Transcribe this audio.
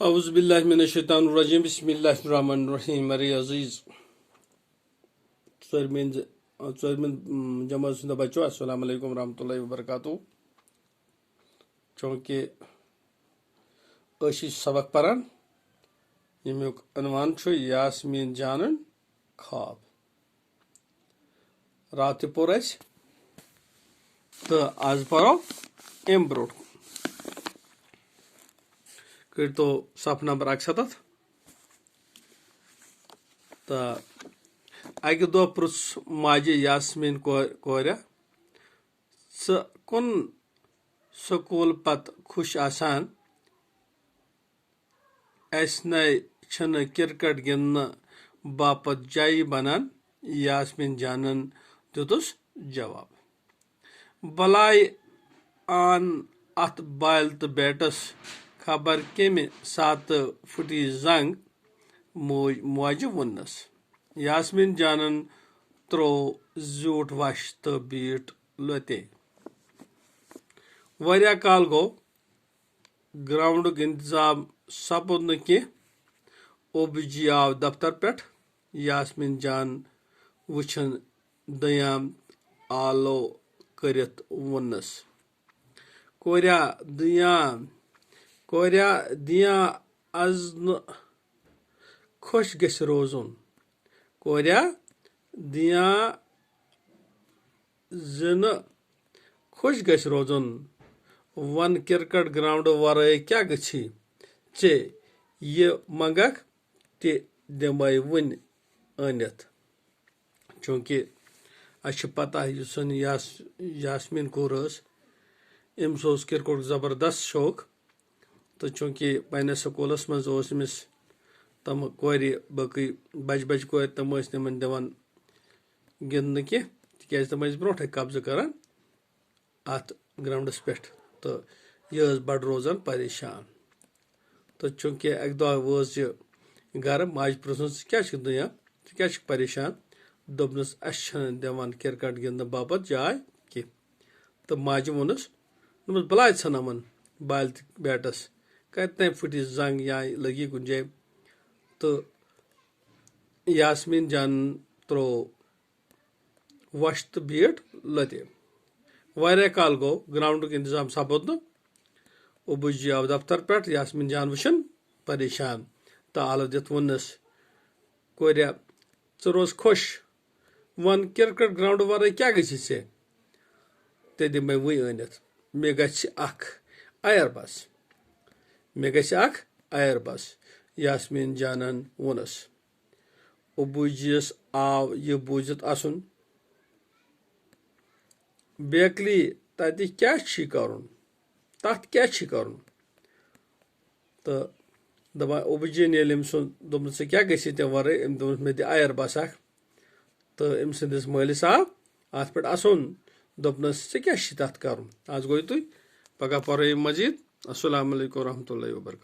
औज़ुबिल्लाहिमिनश्शैतानिर्रजीम बिस्मिल्लाहिर्रहमानिर्रहीम। मेरे अजीज षोरमिन जमात सुंद बच्चों अस्सलाम वालेकुम रहमतुल्लाहि व बरकातुहू। चूँकि सबक परान यमुक अनवान यास्मीन जानन ख्वाब। रात पोर तो आज परो अम ब्रो तो सफ नंबर 71 तो अकि दह पृछ माजे यास्मीन कोर कुन स्कूल पत खुश आसान छन क्रिकेट गिंदन बापत जाय बनान। यास्मीन जानन दितुस जवाब, बलाय आन अत बाल तो बैटस खबर कमे सात फुटी जंग माजे वोनस। यास्मीन जानन त्रो झूठ वश तो बीट लते। वारिया काल गो ग्राउंड इंतजाम सपद न कह। ओबजी आव दफ्तर पे। यास्मीन जान वुछन दयाम आलो करित वोनस, कोरिया दिया आज न खुश गस रोजुन। कोरिया दिया जन खुश गस रोजुन। वन क्रिकेट ग्राउंड वराय क्या गछि चे ये मंगक ते दिमय वन अनित। चूँकि अच्छ पता यास्मीन कोर अम्स क्रिकेट जबरदस्त शौक। तो चूँकि पन्नस स्कूलस मज अमिस तम कोर बकि बज कोर तम नमन दिवान गिंदन कह तिकाज तम ब्रोटे कब्ज करान अत ग्राउंडस पे। तो यह बड़ रोजान परेशान। तो चूँकि अक दह वोज गर माज पृछन क्या दुनिया क्या परेशान। दोपनस अस दिवान क्रिकेट गिंदन बापत जाय कह। तो माज वोनस दोपस बलाय सन अमन बाल बैटस कत फुटी जंग या लगी कुन जाय। तो यास्मीन जान त्रो वश तो बीट लते। वारिया काल गो ग्राउंड इंतजाम सपद न। ओबजी आव दफ्तर पे। यास्मीन जान वुछन परेशान तो आलो दित वोनस, कोरिया च रोज खुश वन क्रिकेट ग्राउंड वराय क्या गछि से ते दिमय वही अनित। मे गछि अख आयर बस। यास्मीन जानन वोनस। ओबूजियस आव यह बूजित असुन बेकली तत क्या करुन तथ क्या करुन। तो दपान ओबूजियन दोपन े क्या गि ते वराय अम दोपन मे दि आयर बस अख। तो अम सदिस मालिस आव अत पे असुन दोपनस े क्या तथ करुन। आज गो तुम पगह परो मजीद। अस्सलाम वालेकुम रहमतुल्लाहि व बरकातुहू।